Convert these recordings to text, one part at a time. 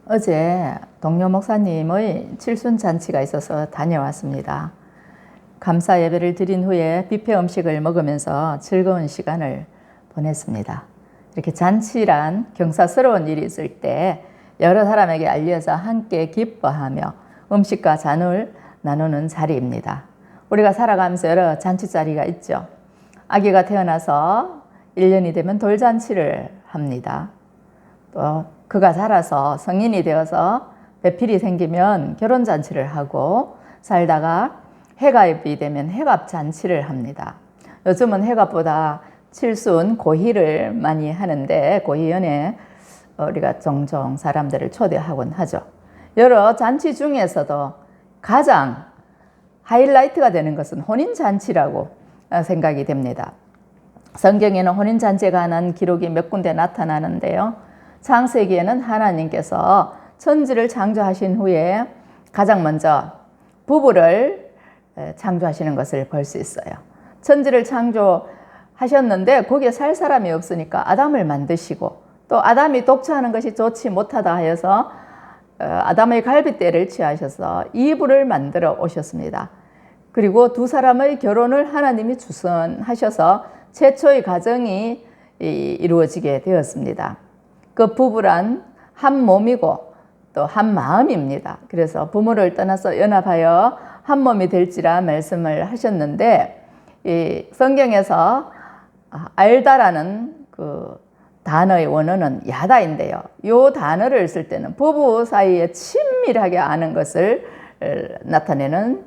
어제 동료 목사님의 칠순잔치가 있어서 다녀왔습니다. 감사 예배를 드린 후에 뷔페 음식을 먹으면서 즐거운 시간을 보냈습니다. 이렇게 잔치란 경사스러운 일이 있을 때 여러 사람에게 알려져 함께 기뻐하며 음식과 잔을 나누는 자리입니다. 우리가 살아가면서 여러 잔치 자리가 있죠. 아기가 태어나서 1년이 되면 돌잔치를 합니다. 또 그가 자라서 성인이 되어서 배필이 생기면 결혼잔치를 하고, 살다가 해갑이 되면 해갑잔치를 합니다. 요즘은 해갑보다 칠순 고희를 많이 하는데, 고희연에 우리가 종종 사람들을 초대하곤 하죠. 여러 잔치 중에서도 가장 하이라이트가 되는 것은 혼인잔치라고 생각이 됩니다. 성경에는 혼인잔치에 관한 기록이 몇 군데 나타나는데요. 창세기에는 하나님께서 천지를 창조하신 후에 가장 먼저 부부를 창조하시는 것을 볼 수 있어요. 천지를 창조하셨는데 거기에 살 사람이 없으니까 아담을 만드시고, 또 아담이 독처하는 것이 좋지 못하다 하여서 아담의 갈빗대를 취하셔서 이브를 만들어 오셨습니다. 그리고 두 사람의 결혼을 하나님이 주선하셔서 최초의 가정이 이루어지게 되었습니다. 그 부부란 한 몸이고 또 한 마음입니다. 그래서 부모를 떠나서 연합하여 한 몸이 될지라 말씀을 하셨는데, 이 성경에서 알다라는 그 단어의 원어는 야다인데요. 이 단어를 쓸 때는 부부 사이에 친밀하게 아는 것을 나타내는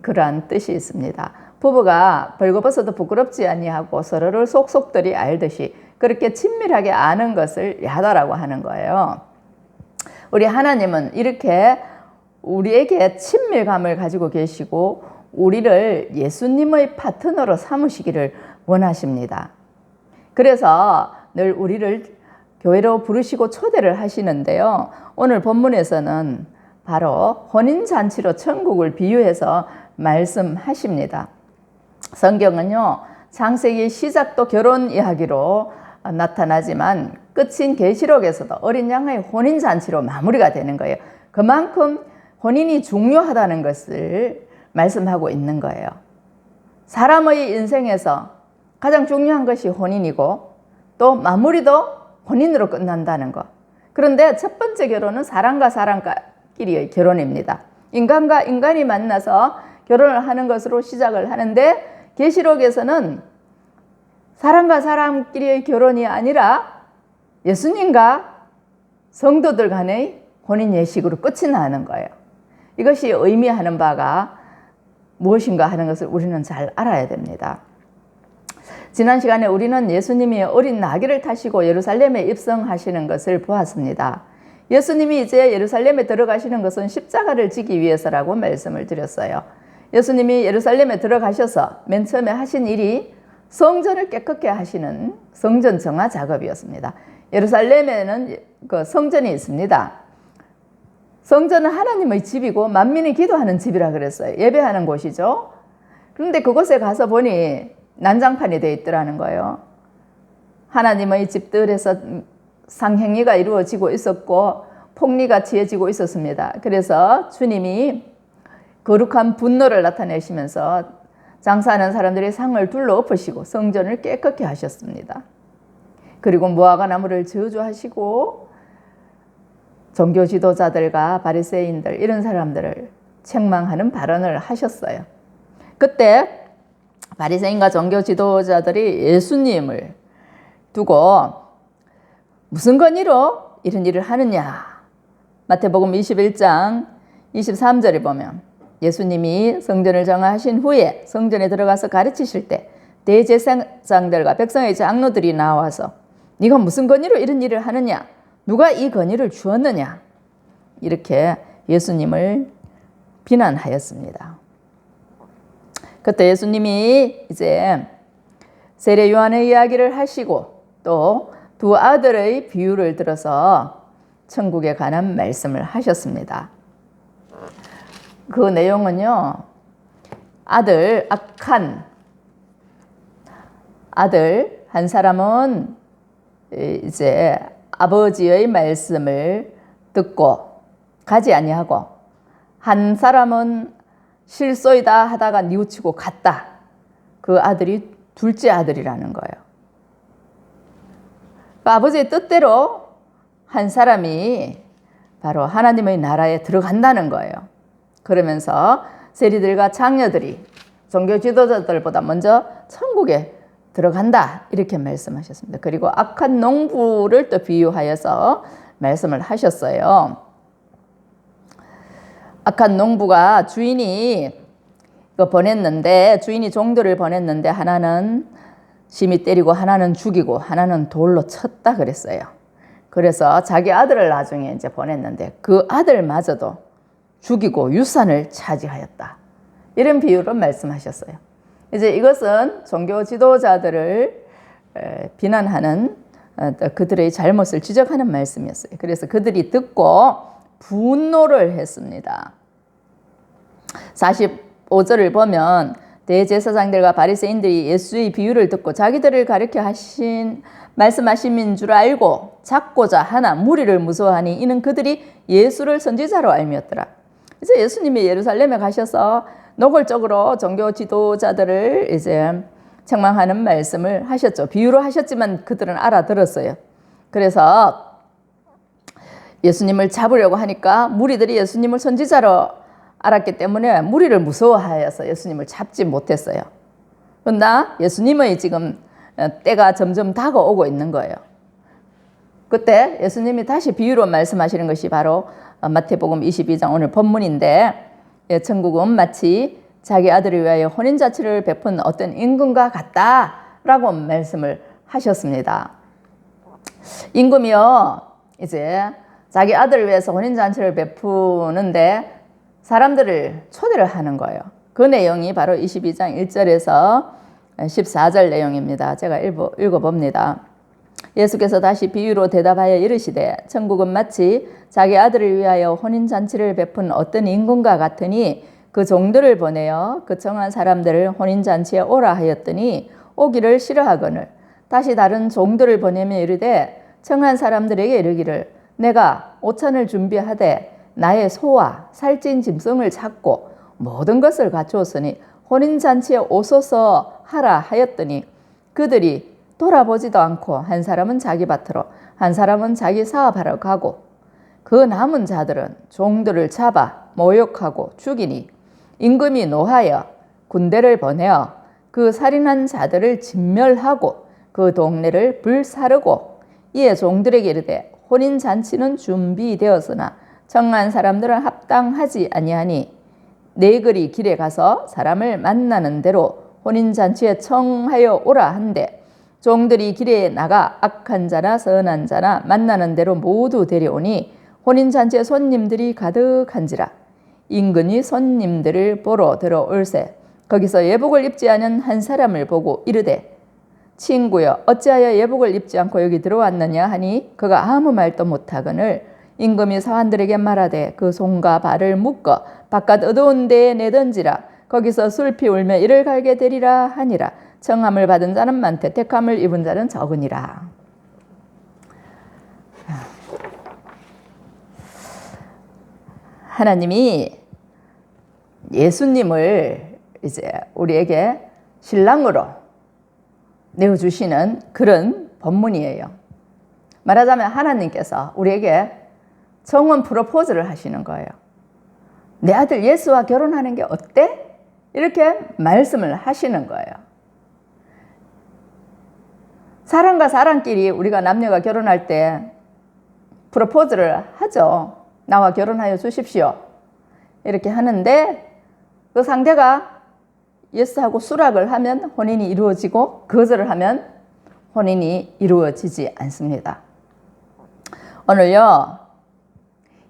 그러한 뜻이 있습니다. 부부가 벌거벗어도 부끄럽지 아니하고 서로를 속속들이 알듯이 그렇게 친밀하게 아는 것을 야다라고 하는 거예요. 우리 하나님은 이렇게 우리에게 친밀감을 가지고 계시고 우리를 예수님의 파트너로 삼으시기를 원하십니다. 그래서 늘 우리를 교회로 부르시고 초대를 하시는데요. 오늘 본문에서는 바로 혼인잔치로 천국을 비유해서 말씀하십니다. 성경은요, 창세기 시작도 결혼 이야기로 나타나지만 끝인 계시록에서도 어린 양의 혼인잔치로 마무리가 되는 거예요. 그만큼 혼인이 중요하다는 것을 말씀하고 있는 거예요. 사람의 인생에서 가장 중요한 것이 혼인이고 또 마무리도 혼인으로 끝난다는 것. 그런데 첫 번째 결혼은 사람과 사람끼리의 결혼입니다. 인간과 인간이 만나서 결혼을 하는 것으로 시작을 하는데, 계시록에서는 사람과 사람끼리의 결혼이 아니라 예수님과 성도들 간의 혼인 예식으로 끝이 나는 거예요. 이것이 의미하는 바가 무엇인가 하는 것을 우리는 잘 알아야 됩니다. 지난 시간에 우리는 예수님이 어린 나귀를 타시고 예루살렘에 입성하시는 것을 보았습니다. 예수님이 이제 예루살렘에 들어가시는 것은 십자가를 지기 위해서라고 말씀을 드렸어요. 예수님이 예루살렘에 들어가셔서 맨 처음에 하신 일이 성전을 깨끗게 하시는 성전 정화 작업이었습니다. 예루살렘에는 그 성전이 있습니다. 성전은 하나님의 집이고 만민이 기도하는 집이라 그랬어요. 예배하는 곳이죠. 그런데 그곳에 가서 보니 난장판이 되어 있더라는 거예요. 하나님의 집들에서 상행위가 이루어지고 있었고 폭리가 취해지고 있었습니다. 그래서 주님이 거룩한 분노를 나타내시면서 장사하는 사람들이 상을 둘러 엎으시고 성전을 깨끗게 하셨습니다. 그리고 무화과 나무를 저주하시고 종교 지도자들과 바리새인들 이런 사람들을 책망하는 발언을 하셨어요. 그때 바리새인과 종교 지도자들이 예수님을 두고 무슨 권위로 이런 일을 하느냐. 마태복음 21장 23절에 보면 예수님이 성전을 정화하신 후에 성전에 들어가서 가르치실 때 대제사장들과 백성의 장로들이 나와서 네가 무슨 권위로 이런 일을 하느냐? 누가 이 권위를 주었느냐? 이렇게 예수님을 비난하였습니다. 그때 예수님이 이제 세례 요한의 이야기를 하시고 또 두 아들의 비유를 들어서 천국에 관한 말씀을 하셨습니다. 그 내용은요, 악한 아들 한 사람은 이제 아버지의 말씀을 듣고 가지 아니하고 한 사람은 실소이다 하다가 뉘우치고 갔다. 그 아들이 둘째 아들이라는 거예요. 아버지의 뜻대로 한 사람이 바로 하나님의 나라에 들어간다는 거예요. 그러면서 세리들과 장녀들이 종교 지도자들보다 먼저 천국에 들어간다 이렇게 말씀하셨습니다. 그리고 악한 농부를 또 비유하여서 말씀을 하셨어요. 악한 농부가 주인이 주인이 종들을 보냈는데 하나는 심히 때리고 하나는 죽이고 하나는 돌로 쳤다 그랬어요. 그래서 자기 아들을 나중에 이제 보냈는데 그 아들마저도 죽이고 유산을 차지하였다. 이런 비유로 말씀하셨어요. 이제 이것은 종교 지도자들을 비난하는 그들의 잘못을 지적하는 말씀이었어요. 그래서 그들이 듣고 분노를 했습니다. 45절을 보면 대제사장들과 바리새인들이 예수의 비유를 듣고 자기들을 가르쳐 말씀하심인 줄 알고 잡고자 하나 무리를 무서워하니 이는 그들이 예수를 선지자로 알미었더라. 이제 예수님이 예루살렘에 가셔서 노골적으로 종교 지도자들을 이제 책망하는 말씀을 하셨죠. 비유로 하셨지만 그들은 알아들었어요. 그래서 예수님을 잡으려고 하니까 무리들이 예수님을 선지자로 알았기 때문에 무리를 무서워하여서 예수님을 잡지 못했어요. 그러나 예수님의 지금 때가 점점 다가오고 있는 거예요. 그때 예수님이 다시 비유로 말씀하시는 것이 바로 마태복음 22장 오늘 본문인데 천국은 마치 자기 아들을 위하여 혼인잔치를 베푼 어떤 임금과 같다라고 말씀을 하셨습니다. 임금이요 이제 자기 아들을 위해서 혼인잔치를 베푸는데 사람들을 초대를 하는 거예요. 그 내용이 바로 22장 1절에서 14절 내용입니다. 제가 읽어봅니다. 예수께서 다시 비유로 대답하여 이르시되 천국은 마치 자기 아들을 위하여 혼인잔치를 베푼 어떤 임금과 같으니 그 종들을 보내어 그 청한 사람들을 혼인잔치에 오라 하였더니 오기를 싫어하거늘 다시 다른 종들을 보내며 이르되 청한 사람들에게 이르기를 내가 오찬을 준비하되 나의 소와 살찐 짐승을 잡고 모든 것을 갖추었으니 혼인잔치에 오소서 하라 하였더니 그들이 돌아보지도 않고 한 사람은 자기 밭으로 한 사람은 자기 사업하러 가고 그 남은 자들은 종들을 잡아 모욕하고 죽이니 임금이 노하여 군대를 보내어 그 살인한 자들을 진멸하고 그 동네를 불사르고 이에 종들에게 이르되 혼인잔치는 준비되었으나 청한 사람들은 합당하지 아니하니 네글이 길에 가서 사람을 만나는 대로 혼인잔치에 청하여 오라 한데 종들이 길에 나가 악한 자나 선한 자나 만나는 대로 모두 데려오니 혼인잔치에 손님들이 가득한지라 임금이 손님들을 보러 들어올세 거기서 예복을 입지 않은 한 사람을 보고 이르되 친구여 어찌하여 예복을 입지 않고 여기 들어왔느냐 하니 그가 아무 말도 못하거늘 임금이 사환들에게 말하되 그 손과 발을 묶어 바깥 어두운 데에 내던지라 거기서 슬피 울며 이를 갈게 되리라 하니라 청함을 받은 자는 많되 택함을 입은 자는 적으니라. 하나님이 예수님을 이제 우리에게 신랑으로 내어주시는 그런 본문이에요. 말하자면 하나님께서 우리에게 정원 프로포즈를 하시는 거예요. 내 아들 예수와 결혼하는 게 어때? 이렇게 말씀을 하시는 거예요. 사람과 사람끼리 우리가 남녀가 결혼할 때 프로포즈를 하죠. 나와 결혼하여 주십시오. 이렇게 하는데 그 상대가 예스하고 수락을 하면 혼인이 이루어지고 거절을 하면 혼인이 이루어지지 않습니다. 오늘요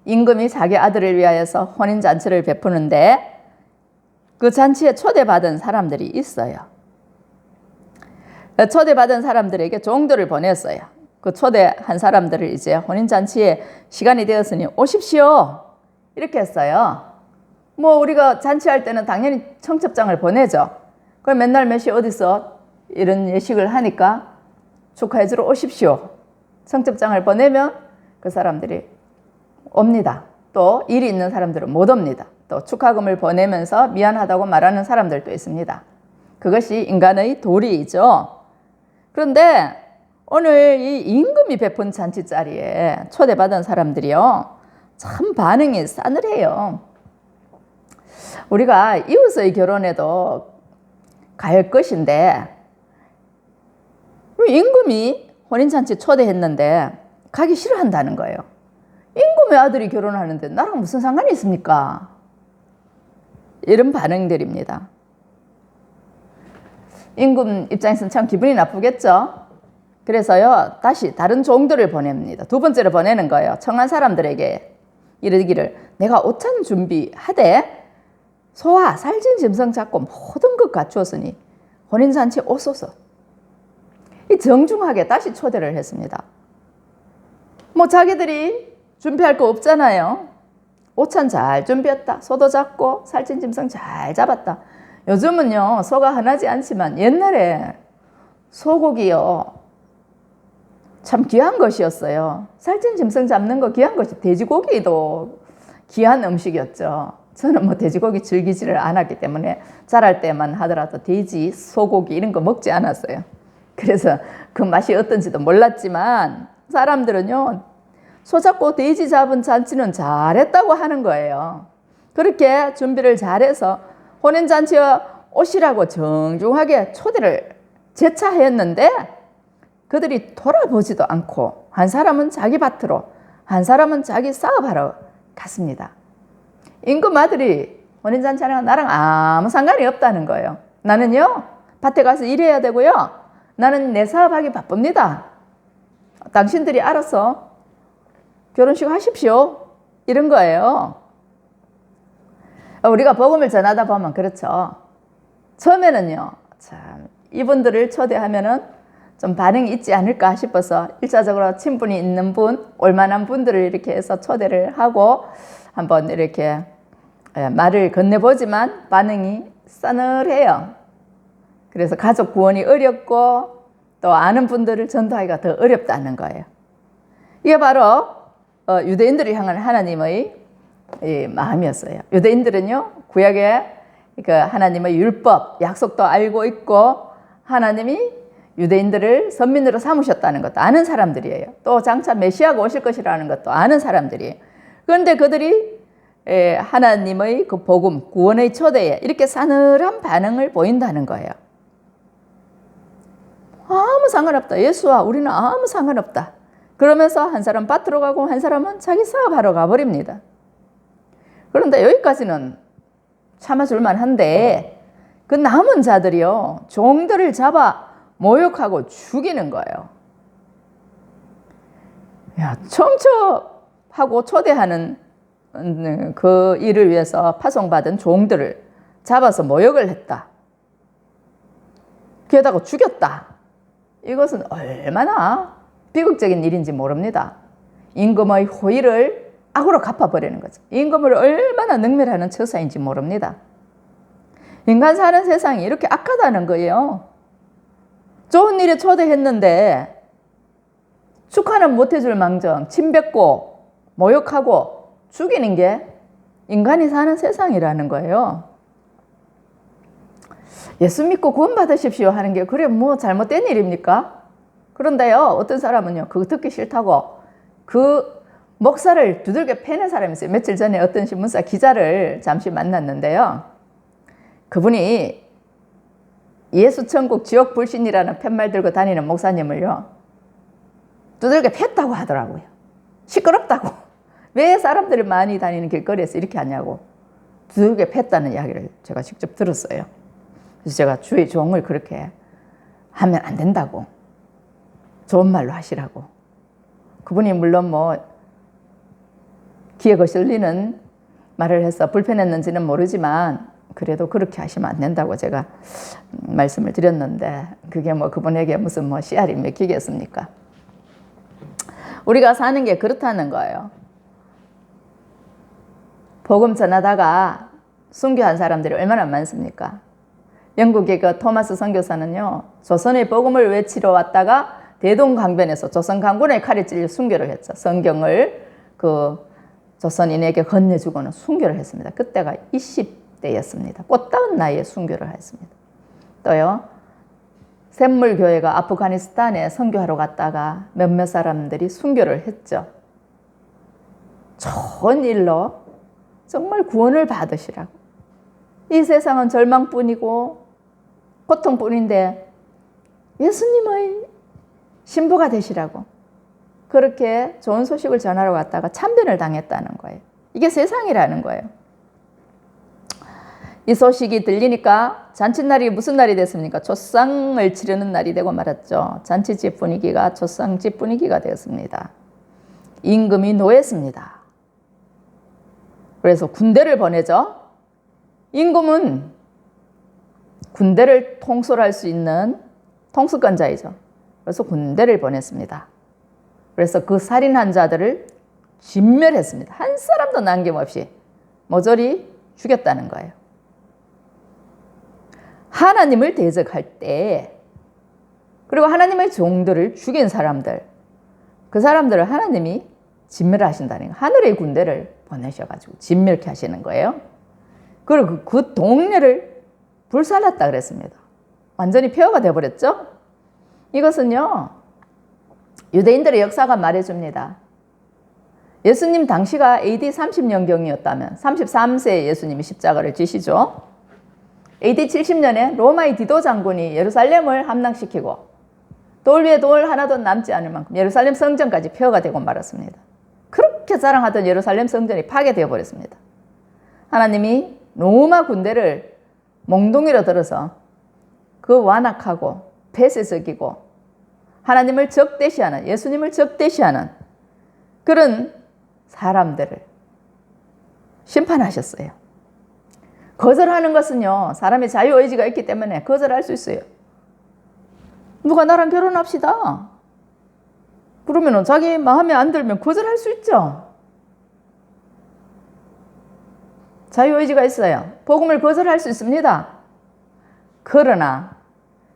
임금이 자기 아들을 위하여서 혼인잔치를 베푸는데 그 잔치에 초대받은 사람들이 있어요. 초대받은 사람들에게 종들을 보냈어요. 그 초대한 사람들을 이제 혼인잔치에 시간이 되었으니 오십시오 이렇게 했어요. 뭐 우리가 잔치할 때는 당연히 청첩장을 보내죠. 그럼 맨날 몇 시 어디서 이런 예식을 하니까 축하해 주러 오십시오. 청첩장을 보내면 그 사람들이 옵니다. 또 일이 있는 사람들은 못 옵니다. 또 축하금을 보내면서 미안하다고 말하는 사람들도 있습니다. 그것이 인간의 도리이죠. 그런데 오늘 이 임금이 베푼 잔치 자리에 초대받은 사람들이요, 참 반응이 싸늘해요. 우리가 이웃의 결혼에도 갈 것인데 임금이 혼인잔치 초대했는데 가기 싫어한다는 거예요. 임금의 아들이 결혼하는데 나랑 무슨 상관이 있습니까? 이런 반응들입니다. 임금 입장에서는 참 기분이 나쁘겠죠. 그래서요, 다시 다른 종들을 보냅니다. 두 번째로 보내는 거예요. 청한 사람들에게 이르기를, 내가 오찬 준비하되 소와 살찐 짐승 잡고 모든 것 갖추었으니 혼인잔치 오소서. 이 정중하게 다시 초대를 했습니다. 뭐 자기들이 준비할 거 없잖아요. 오찬 잘 준비했다. 소도 잡고 살찐 짐승 잘 잡았다. 요즘은요, 소가 흔하지 않지만 옛날에 소고기요, 참 귀한 것이었어요. 살찐 짐승 잡는 거 귀한 것이, 돼지고기도 귀한 음식이었죠. 저는 뭐 돼지고기 즐기지를 않았기 때문에 자랄 때만 하더라도 돼지, 소고기 이런 거 먹지 않았어요. 그래서 그 맛이 어떤지도 몰랐지만 사람들은요, 소 잡고 돼지 잡은 잔치는 잘했다고 하는 거예요. 그렇게 준비를 잘해서 혼인잔치에 오시라고 정중하게 초대를 재차했는데 그들이 돌아보지도 않고 한 사람은 자기 밭으로, 한 사람은 자기 사업하러 갔습니다. 임금 아들이 혼인잔치랑 나랑 아무 상관이 없다는 거예요. 나는요, 밭에 가서 일해야 되고요, 나는 내 사업하기 바쁩니다. 당신들이 알아서 결혼식 하십시오. 이런 거예요. 우리가 복음을 전하다 보면 그렇죠. 처음에는요, 참 이분들을 초대하면은 좀 반응이 있지 않을까 싶어서 1차적으로 친분이 있는 분, 올만한 분들을 이렇게 해서 초대를 하고 한번 이렇게 말을 건네보지만 반응이 싸늘해요. 그래서 가족 구원이 어렵고 또 아는 분들을 전도하기가 더 어렵다는 거예요. 이게 바로 유대인들을 향한 하나님의 마음이었어요. 유대인들은요, 구약의 그 하나님의 율법, 약속도 알고 있고 하나님이 유대인들을 선민으로 삼으셨다는 것도 아는 사람들이에요. 또 장차 메시아가 오실 것이라는 것도 아는 사람들이에요. 그런데 그들이 하나님의 그 복음, 구원의 초대에 이렇게 싸늘한 반응을 보인다는 거예요. 아무 상관없다. 예수와 우리는 아무 상관없다. 그러면서 한 사람 밭으로 가고 한 사람은 자기 사업하러 가버립니다. 그런데 여기까지는 참아줄만 한데 그 남은 자들이요, 종들을 잡아 모욕하고 죽이는 거예요. 야, 청첩하고 초대하는 그 일을 위해서 파송받은 종들을 잡아서 모욕을 했다. 게다가 죽였다. 이것은 얼마나 비극적인 일인지 모릅니다. 임금의 호의를 악으로 갚아버리는 거죠. 임금을 얼마나 능멸하는 처사인지 모릅니다. 인간 사는 세상이 이렇게 악하다는 거예요. 좋은 일에 초대했는데 축하는 못해줄 망정 침뱉고 모욕하고 죽이는 게 인간이 사는 세상이라는 거예요. 예수 믿고 구원 받으십시오 하는 게 그래 뭐 잘못된 일입니까? 그런데요, 어떤 사람은요, 그거 듣기 싫다고 그 목사를 두들겨 패는 사람이 있어요. 며칠 전에 어떤 신문사 기자를 잠시 만났는데요, 그분이 예수 천국 지옥 불신이라는 팻말 들고 다니는 목사님을요, 두들겨 팼다고 하더라고요. 시끄럽다고. 왜 사람들이 많이 다니는 길거리에서 이렇게 하냐고 두들겨 팼다는 이야기를 제가 직접 들었어요. 그래서 제가 주의 종을 그렇게 하면 안 된다고, 좋은 말로 하시라고. 그분이 물론 뭐 귀에 거슬리는 말을 해서 불편했는지는 모르지만 그래도 그렇게 하시면 안 된다고 제가 말씀을 드렸는데 그게 뭐 그분에게 무슨 뭐 씨알이 맥히겠습니까? 우리가 사는 게 그렇다는 거예요. 복음 전하다가 순교한 사람들이 얼마나 많습니까? 영국의 그 토마스 선교사는요, 조선의 복음을 외치러 왔다가 대동강변에서 조선 강군의 칼에 찔려 순교를 했죠. 성경을 그 조선인에게 건네주고는 순교를 했습니다. 그때가 20대였습니다. 꽃다운 나이에 순교를 했습니다. 또요, 샘물교회가 아프가니스탄에 선교하러 갔다가 몇몇 사람들이 순교를 했죠. 좋은 일로 정말 구원을 받으시라고. 이 세상은 절망뿐이고 고통뿐인데 예수님의 신부가 되시라고 그렇게 좋은 소식을 전하러 갔다가 참변을 당했다는 거예요. 이게 세상이라는 거예요. 이 소식이 들리니까 잔칫날이 무슨 날이 됐습니까? 조상을 치르는 날이 되고 말았죠. 잔치집 분위기가 조상집 분위기가 되었습니다. 임금이 노했습니다. 그래서 군대를 보내죠. 임금은 군대를 통솔할 수 있는 통수권자이죠. 그래서 군대를 보냈습니다. 그래서 그 살인한 자들을 진멸했습니다. 한 사람도 남김없이 모조리 죽였다는 거예요. 하나님을 대적할 때, 그리고 하나님의 종들을 죽인 사람들, 그 사람들을 하나님이 진멸하신다는 거예요. 하늘의 군대를 보내셔가지고 진멸케 하시는 거예요. 그리고 그 동네를 불살랐다 그랬습니다. 완전히 폐허가 되어버렸죠. 이것은요, 유대인들의 역사가 말해줍니다. 예수님 당시가 AD 30년경이었다면 33세에 예수님이 십자가를 지시죠. AD 70년에 로마의 디도 장군이 예루살렘을 함락시키고 돌 위에 돌 하나도 남지 않을 만큼 예루살렘 성전까지 폐허가 되고 말았습니다. 그렇게 자랑하던 예루살렘 성전이 파괴되어 버렸습니다. 하나님이 로마 군대를 몽둥이로 들어서 그 완악하고 폐쇄적이고 하나님을 적대시하는, 예수님을 적대시하는 그런 사람들을 심판하셨어요. 거절하는 것은요, 사람의 자유의지가 있기 때문에 거절할 수 있어요. 누가 나랑 결혼합시다. 그러면 자기 마음에 안 들면 거절할 수 있죠. 자유의지가 있어요. 복음을 거절할 수 있습니다. 그러나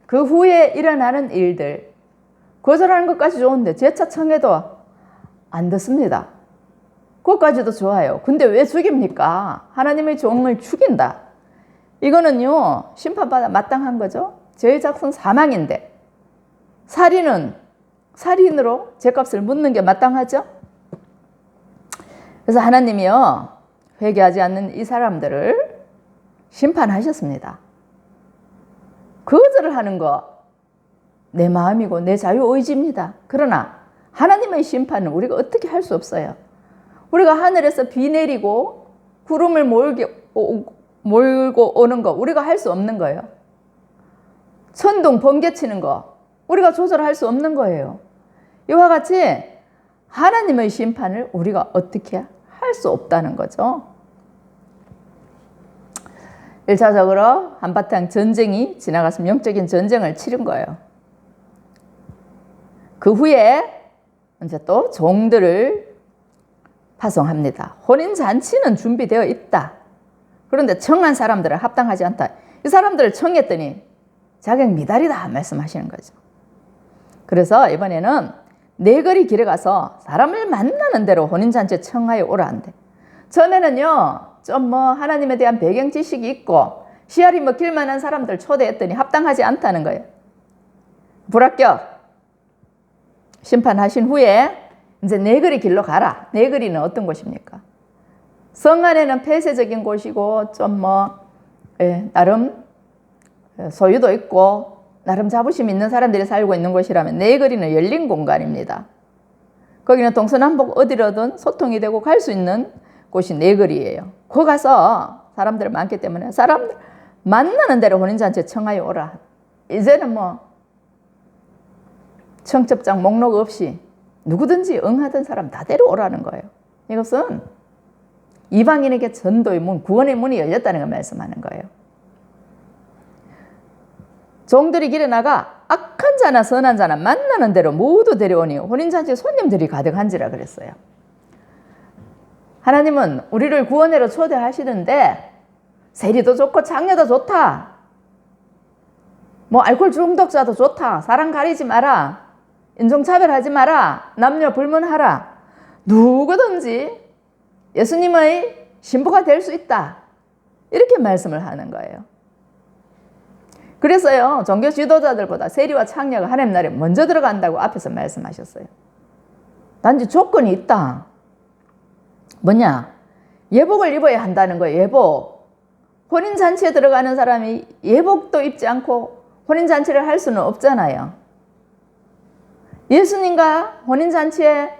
그 후에 일어나는 일들, 거절하는 것까지 좋은데 재차 청해도 안 듣습니다. 그것까지도 좋아요. 근데 왜 죽입니까? 하나님의 종을 죽인다. 이거는요, 심판받아 마땅한 거죠. 죄의 작성 사망인데 살인으로 죄값을 묻는 게 마땅하죠. 그래서 하나님이요, 회개하지 않는 이 사람들을 심판하셨습니다. 거절을 하는 거 내 마음이고 내 자유의지입니다. 그러나 하나님의 심판은 우리가 어떻게 할 수 없어요. 우리가 하늘에서 비 내리고 구름을 몰고 오는 거 우리가 할 수 없는 거예요. 천둥 번개치는 거 우리가 조절할 수 없는 거예요. 이와 같이 하나님의 심판을 우리가 어떻게 할 수 없다는 거죠. 1차적으로 한바탕 전쟁이 지나갔으면 영적인 전쟁을 치른 거예요. 그 후에 이제 또 종들을 파송합니다. 혼인잔치는 준비되어 있다. 그런데 청한 사람들은 합당하지 않다. 이 사람들을 청했더니 자격 미달이다 말씀하시는 거죠. 그래서 이번에는 네거리 길에 가서 사람을 만나는 대로 혼인잔치에 청하여 오라 한대. 전에는요, 좀 하나님에 대한 배경 지식이 있고 씨알이 먹힐 만한 사람들 초대했더니 합당하지 않다는 거예요. 불합격. 심판하신 후에 이제 네거리 길로 가라. 네거리는 어떤 곳입니까? 성 안에는 폐쇄적인 곳이고 좀 나름 소유도 있고 나름 자부심 있는 사람들이 살고 있는 곳이라면 네거리는 열린 공간입니다. 거기는 동서남북 어디로든 소통이 되고 갈 수 있는 곳이 네거리예요. 거기 가서 사람들 많기 때문에 사람들 만나는 대로 혼인잔치에 청하여 오라. 이제는 청첩장 목록 없이 누구든지 응하던 사람 다 데려오라는 거예요. 이것은 이방인에게 전도의 문, 구원의 문이 열렸다는 걸 말씀하는 거예요. 종들이 길에 나가 악한 자나 선한 자나 만나는 대로 모두 데려오니 혼인잔치에 손님들이 가득한지라 그랬어요. 하나님은 우리를 구원회로 초대하시는데 세리도 좋고 장녀도 좋다. 알코올 중독자도 좋다. 사람 가리지 마라. 인종차별하지 마라. 남녀 불문하라. 누구든지 예수님의 신부가 될 수 있다. 이렇게 말씀을 하는 거예요. 그래서요, 종교 지도자들보다 세리와 창녀가 하나님 나라에 먼저 들어간다고 앞에서 말씀하셨어요. 단지 조건이 있다. 뭐냐? 예복을 입어야 한다는 거예요. 예복. 혼인잔치에 들어가는 사람이 예복도 입지 않고 혼인잔치를 할 수는 없잖아요. 예수님과 혼인잔치에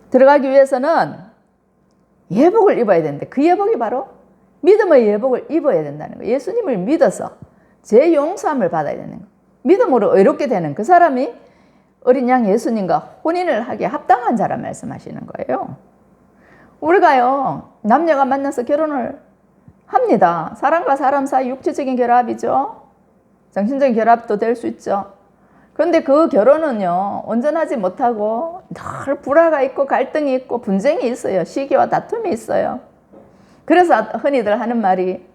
들어가기 위해서는 예복을 입어야 되는데 그 예복이 바로 믿음의 예복을 입어야 된다는 거예요. 예수님을 믿어서 죄 용서함을 받아야 되는 거예요. 믿음으로 의롭게 되는 그 사람이 어린 양 예수님과 혼인을 하기에 합당한 자라 말씀하시는 거예요. 우리가요, 남녀가 만나서 결혼을 합니다. 사람과 사람 사이 육체적인 결합이죠. 정신적인 결합도 될 수 있죠. 그런데 그 결혼은요, 온전하지 못하고 늘 불화가 있고 갈등이 있고 분쟁이 있어요. 시기와 다툼이 있어요. 그래서 흔히들 하는 말이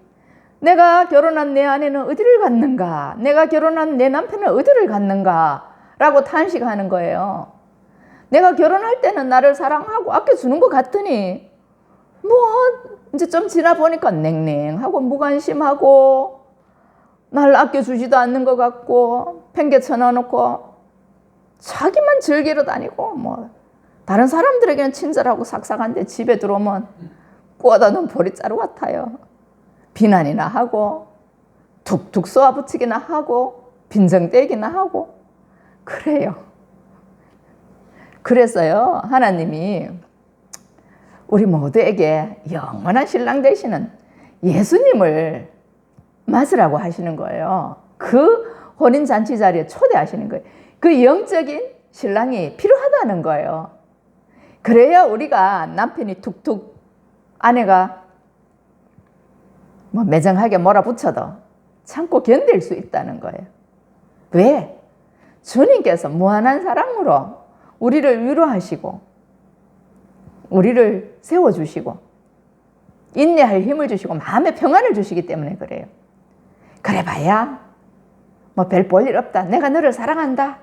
내가 결혼한 내 아내는 어디를 갔는가? 내가 결혼한 내 남편은 어디를 갔는가? 라고 탄식하는 거예요. 내가 결혼할 때는 나를 사랑하고 아껴주는 것 같더니 뭐 이제 좀 지나 보니까 냉랭하고 무관심하고 날 아껴주지도 않는 것 같고 팽개 쳐넣어놓고 자기만 즐기러 다니고 뭐 다른 사람들에게는 친절하고 삭삭한데 집에 들어오면 꼬아다 놓은 보리자루 같아요. 비난이나 하고 툭툭 쏘아붙이기나 하고 빈정대기나 하고 그래요. 그래서요, 하나님이 우리 모두에게 영원한 신랑 되시는 예수님을 맞으라고 하시는 거예요. 그 혼인잔치 자리에 초대하시는 거예요. 그 영적인 신랑이 필요하다는 거예요. 그래야 우리가 남편이 툭툭 아내가 뭐 매정하게 몰아붙여도 참고 견딜 수 있다는 거예요. 왜? 주님께서 무한한 사랑으로 우리를 위로하시고 우리를 세워주시고 인내할 힘을 주시고 마음의 평안을 주시기 때문에 그래요. 그래 봐야 뭐 별 볼 일 없다. 내가 너를 사랑한다.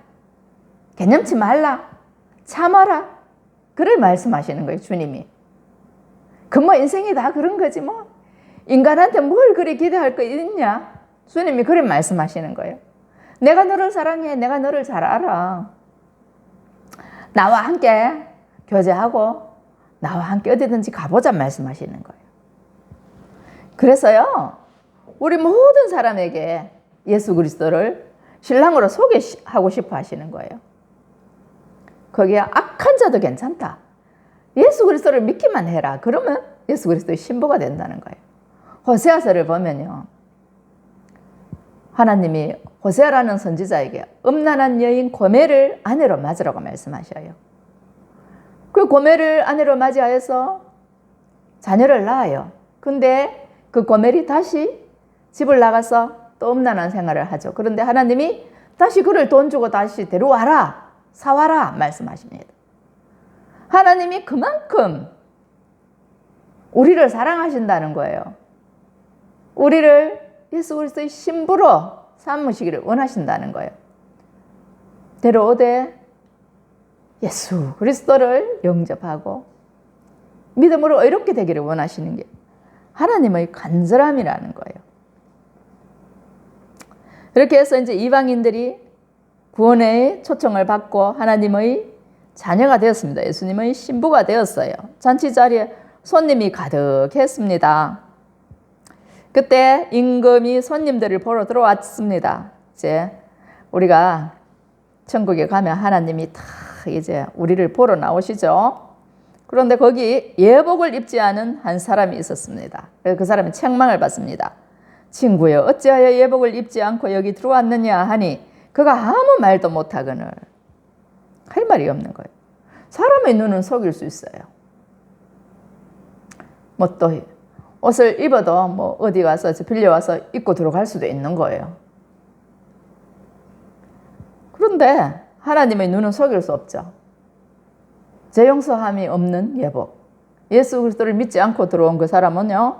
개념치 말라. 참아라. 그를 말씀하시는 거예요, 주님이. 그 뭐 인생이 다 그런 거지 뭐. 인간한테 뭘 그리 기대할 거 있냐? 주님이 그래 말씀하시는 거예요. 내가 너를 사랑해. 내가 너를 잘 알아. 나와 함께 교제하고 나와 함께 어디든지 가보자 말씀하시는 거예요. 그래서요, 우리 모든 사람에게 예수 그리스도를 신랑으로 소개하고 싶어 하시는 거예요. 거기에 악한 자도 괜찮다. 예수 그리스도를 믿기만 해라. 그러면 예수 그리스도의 신부가 된다는 거예요. 호세아서를 보면요, 하나님이 호세아라는 선지자에게 음란한 여인 고멜을 아내로 맞으라고 말씀하셔요. 그 고멜을 아내로 맞이하여서 자녀를 낳아요. 근데 그 고멜이 다시 집을 나가서 또 음란한 생활을 하죠. 그런데 하나님이 다시 그를 돈 주고 다시 데려와라, 사와라 말씀하십니다. 하나님이 그만큼 우리를 사랑하신다는 거예요. 우리를 예수 그리스도의 신부로 삼으시기를 원하신다는 거예요. 데려오되 예수 그리스도를 영접하고 믿음으로 의롭게 되기를 원하시는 게 하나님의 간절함이라는 거예요. 이렇게 해서 이제 이방인들이 구원의 초청을 받고 하나님의 자녀가 되었습니다. 예수님의 신부가 되었어요. 잔치 자리에 손님이 가득했습니다. 그때 임금이 손님들을 보러 들어왔습니다. 이제 우리가 천국에 가면 하나님이 다 이제 우리를 보러 나오시죠. 그런데 거기 예복을 입지 않은 한 사람이 있었습니다. 그래서 그 사람이 책망을 받습니다. 친구여, 어찌하여 예복을 입지 않고 여기 들어왔느냐 하니 그가 아무 말도 못하거늘. 할 말이 없는 거예요. 사람의 눈은 속일 수 있어요. 뭐 또 옷을 입어도 뭐 어디 가서 빌려와서 입고 들어갈 수도 있는 거예요. 그런데 하나님의 눈은 속일 수 없죠. 죄 용서함이 없는 예복. 예수 그리스도를 믿지 않고 들어온 그 사람은요,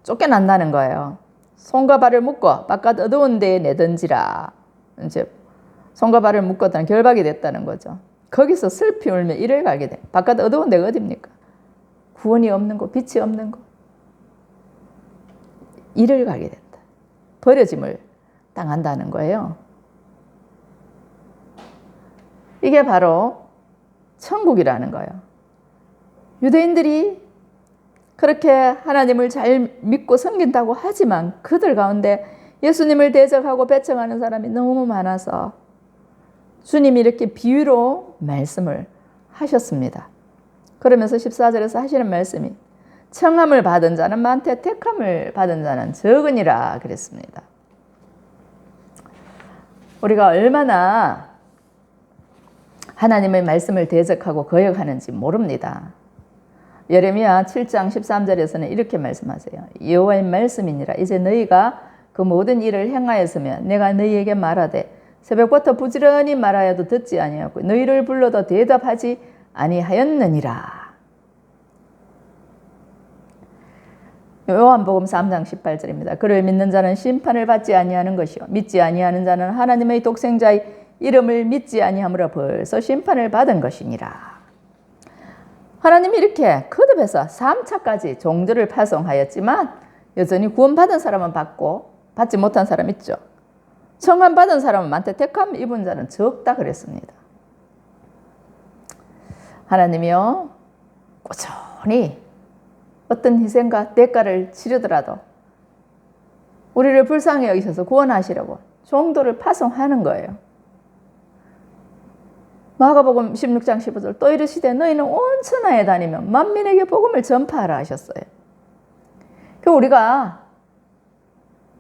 쫓겨난다는 거예요. 손과 발을 묶어 바깥 어두운 데에 내던지라. 이제 손과 발을 묶었다는 결박이 됐다는 거죠. 거기서 슬피 울며 이를 갈게 돼. 바깥 어두운 데가 어딥니까? 구원이 없는 곳, 빛이 없는 곳, 이를 가게 된다. 버려짐을 당한다는 거예요. 이게 바로 천국이라는 거예요. 유대인들이 그렇게 하나님을 잘 믿고 섬긴다고 하지만 그들 가운데 예수님을 대적하고 배척하는 사람이 너무 많아서 주님이 이렇게 비유로 말씀을 하셨습니다. 그러면서 14절에서 하시는 말씀이 청함을 받은 자는 많되 택함을 받은 자는 적으니라 그랬습니다. 우리가 얼마나 하나님의 말씀을 대적하고 거역하는지 모릅니다. 예레미야 7장 13절에서는 이렇게 말씀하세요. 여호와의 말씀이니라. 이제 너희가 그 모든 일을 행하였으면 내가 너희에게 말하되 새벽부터 부지런히 말하여도 듣지 아니하고 너희를 불러도 대답하지 아니하였느니라. 요한복음 3장 18절입니다. 그를 믿는 자는 심판을 받지 아니하는 것이요 믿지 아니하는 자는 하나님의 독생자의 이름을 믿지 아니하므로 벌써 심판을 받은 것이니라. 하나님이 이렇게 거듭해서 3차까지 종들을 파송하였지만 여전히 구원받은 사람은 받고 받지 못한 사람 있죠. 청함받은 사람은 많되 택함 입은 자는 적다 그랬습니다. 하나님이요 꾸준히 어떤 희생과 대가를 치르더라도 우리를 불쌍히 여기셔서 구원하시려고 종도를 파송하는 거예요. 마가복음 16장 15절 또 이르시되 너희는 온 천하에 다니며 만민에게 복음을 전파하라 하셨어요. 그 우리가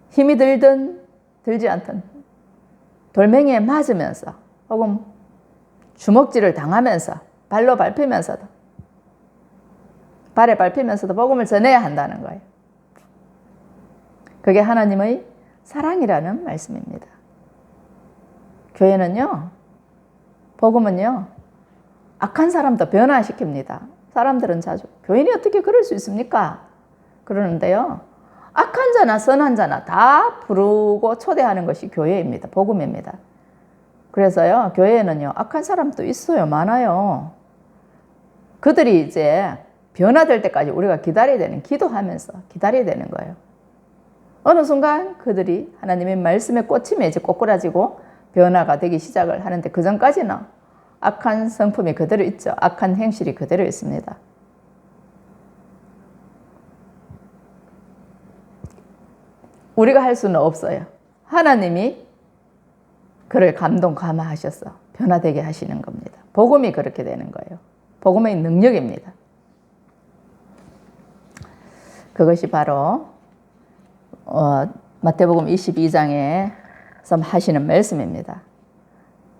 힘이 들든 들지 않든 돌멩이에 맞으면서 혹은 주먹질을 당하면서 발로 밟히면서도 발에 밟히면서도 복음을 전해야 한다는 거예요. 그게 하나님의 사랑이라는 말씀입니다. 교회는요, 복음은요, 악한 사람도 변화시킵니다. 사람들은 자주 교인이 어떻게 그럴 수 있습니까? 그러는데요, 악한 자나 선한 자나 다 부르고 초대하는 것이 교회입니다. 복음입니다. 그래서요, 교회에는요, 악한 사람도 있어요. 많아요. 그들이 이제 변화될 때까지 우리가 기다려야 되는, 기도하면서 기다려야 되는 거예요. 어느 순간 그들이 하나님의 말씀에 꽂히면 이제 꼬꾸라지고 변화가 되기 시작을 하는데 그 전까지는 악한 성품이 그대로 있죠. 악한 행실이 그대로 있습니다. 우리가 할 수는 없어요. 하나님이 그를 감동 감화하셔서 변화되게 하시는 겁니다. 복음이 그렇게 되는 거예요. 복음의 능력입니다. 그것이 바로 마태복음 22장에서 하시는 말씀입니다.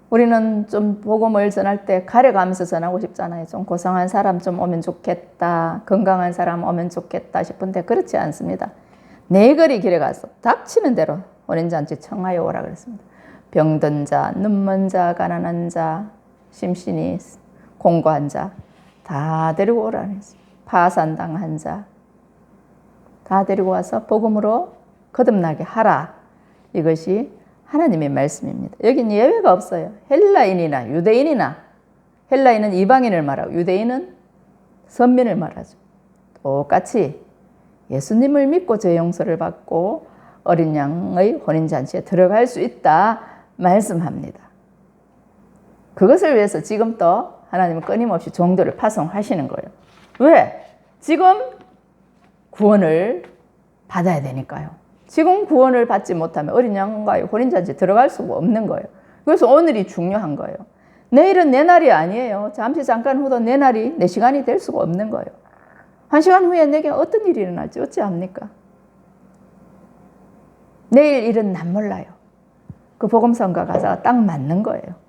우리는 좀 복음을 전할 때 가려가면서 전하고 싶잖아요. 좀 고상한 사람 좀 오면 좋겠다, 건강한 사람 오면 좋겠다 싶은데 그렇지 않습니다. 네 거리 길에 가서 닥치는 대로 혼인잔치 청하여 오라 그랬습니다. 병든 자, 눈먼 자, 가난한 자, 심신이 공고한 자 다 데리고 오라 그랬습니다. 파산당한 자 다 데리고 와서 복음으로 거듭나게 하라. 이것이 하나님의 말씀입니다. 여기는 예외가 없어요. 헬라인이나 유대인이나, 헬라인은 이방인을 말하고 유대인은 선민을 말하죠. 똑같이 예수님을 믿고 죄 용서를 받고 어린 양의 혼인잔치에 들어갈 수 있다 말씀합니다. 그것을 위해서 지금 또 하나님은 끊임없이 종들을 파송하시는 거예요. 왜? 지금 구원을 받아야 되니까요. 지금 구원을 받지 못하면 어린 양과의 혼인잔치에 들어갈 수가 없는 거예요. 그래서 오늘이 중요한 거예요. 내일은 내 날이 아니에요. 잠깐 후도 내 날이, 내 시간이 될 수가 없는 거예요. 1시간 후에 내게 어떤 일이 일어날지 어찌합니까? 내일 일은 난 몰라요. 그 복음성과 가사가 딱 맞는 거예요.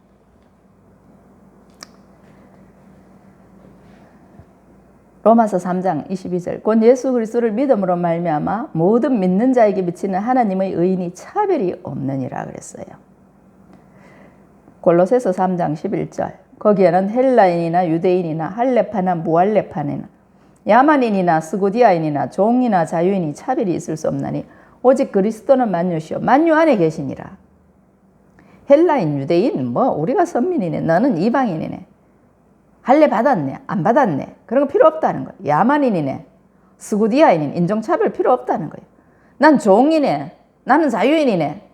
로마서 3장 22절 곧 예수 그리스도를 믿음으로 말미암아 모든 믿는 자에게 미치는 하나님의 의인이 차별이 없느니라 그랬어요. 골로새서 3장 11절 거기에는 헬라인이나 유대인이나 할레파나 무할레파나 야만인이나 스고디아인이나 종이나 자유인이 차별이 있을 수 없나니 오직 그리스도는 만유시요 만유 안에 계시니라. 헬라인, 유대인, 우리가 선민이네, 너는 이방인이네. 할례 받았네? 안 받았네? 그런 거 필요 없다는 거예요. 야만인이네, 스구디아인이네, 인종차별 필요 없다는 거예요. 난 종이네, 나는 자유인이네.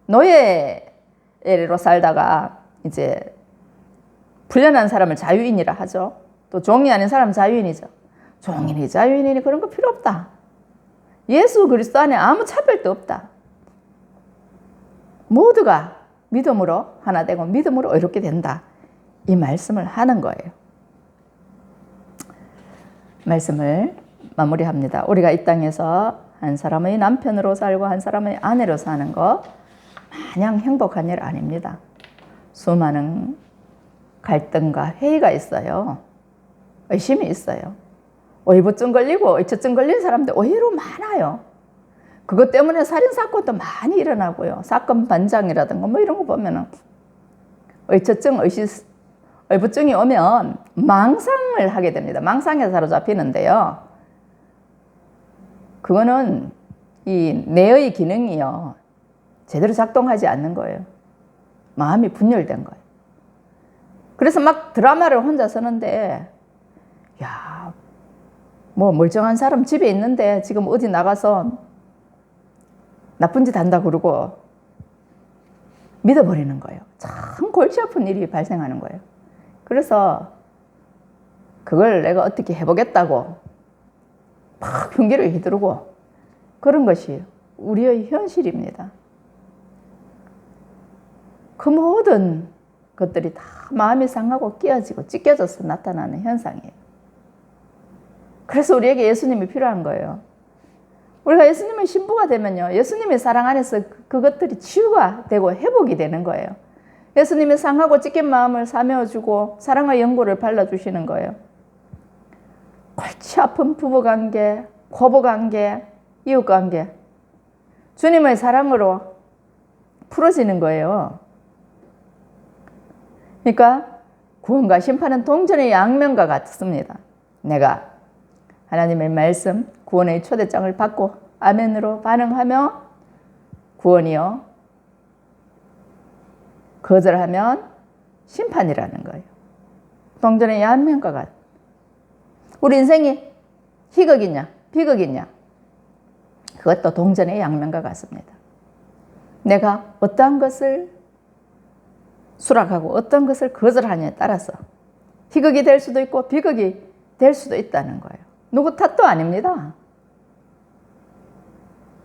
노예로 살다가 이제 풀려난 사람을 자유인이라 하죠. 또 종이 아닌 사람 자유인이죠. 종이니 자유인이니 그런 거 필요 없다. 예수 그리스도 안에 아무 차별도 없다. 모두가 믿음으로 하나 되고 믿음으로 이렇게 된다. 이 말씀을 하는 거예요. 말씀을 마무리합니다. 우리가 이 땅에서 한 사람의 남편으로 살고 한 사람의 아내로 사는 거 마냥 행복한 일 아닙니다. 수많은 갈등과 회의가 있어요. 의심이 있어요. 의부증 걸리고 의처증 걸린 사람들 의외로 많아요. 그것 때문에 살인사건도 많이 일어나고요. 사건 반장이라든가 뭐 이런 거 보면은 의처증, 의부증이 오면 망상을 하게 됩니다. 망상에 사로잡히는데요. 그거는 이 뇌의 기능이요. 제대로 작동하지 않는 거예요. 마음이 분열된 거예요. 그래서 막 드라마를 혼자 쓰는데, 야, 뭐 멀쩡한 사람 집에 있는데 지금 어디 나가서 나쁜 짓 한다 그러고 믿어버리는 거예요. 참 골치 아픈 일이 발생하는 거예요. 그래서 그걸 내가 어떻게 해보겠다고 막 흉기를 휘두르고 그런 것이 우리의 현실입니다. 그 모든 것들이 다 마음이 상하고 끼어지고 찢겨져서 나타나는 현상이에요. 그래서 우리에게 예수님이 필요한 거예요. 우리가 예수님의 신부가 되면요, 예수님의 사랑 안에서 그것들이 치유가 되고 회복이 되는 거예요. 예수님의 상하고 찢긴 마음을 사메어주고 사랑의 연고를 발라주시는 거예요. 골치 아픈 부부관계, 고부관계, 이웃관계, 주님의 사랑으로 풀어지는 거예요. 그러니까 구원과 심판은 동전의 양면과 같습니다. 내가 하나님의 말씀, 구원의 초대장을 받고 아멘으로 반응하며 구원이요, 거절하면 심판이라는 거예요. 동전의 양면과 같. 우리 인생이 희극이냐 비극이냐, 그것도 동전의 양면과 같습니다. 내가 어떠한 것을 수락하고 어떤 것을 거절하냐에 따라서 희극이 될 수도 있고 비극이 될 수도 있다는 거예요. 누구 탓도 아닙니다.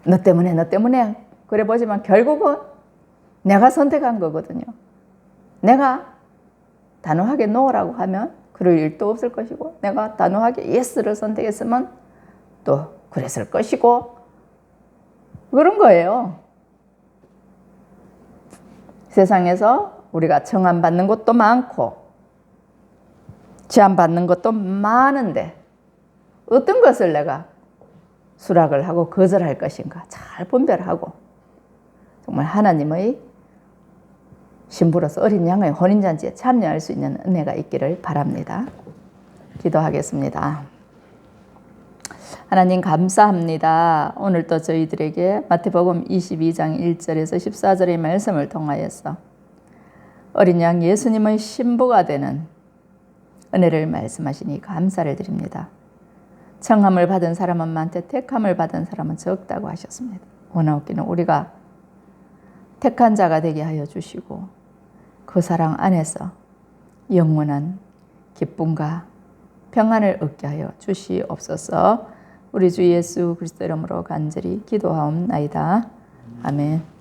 너 때문에 그래 보지만 결국은 내가 선택한 거거든요. 내가 단호하게 노라고 하면 그럴 일도 없을 것이고, 내가 단호하게 예스를 선택했으면 또 그랬을 것이고, 그런 거예요. 세상에서 우리가 청함받는 것도 많고 제한받는 것도 많은데 어떤 것을 내가 수락을 하고 거절할 것인가 잘 분별하고 정말 하나님의 신부로서 어린 양의 혼인잔치에 참여할 수 있는 은혜가 있기를 바랍니다. 기도하겠습니다. 하나님 감사합니다. 오늘도 저희들에게 마태복음 22장 1절에서 14절의 말씀을 통하여서 어린 양 예수님의 신부가 되는 은혜를 말씀하시니 감사를 드립니다. 청함을 받은 사람은 많되 택함을 받은 사람은 적다고 하셨습니다. 원하옵기는 우리가 택한 자가 되게 하여 주시고 그 사랑 안에서 영원한 기쁨과 평안을 얻게 하여 주시옵소서. 우리 주 예수 그리스도 이름으로 간절히 기도하옵나이다. 아멘.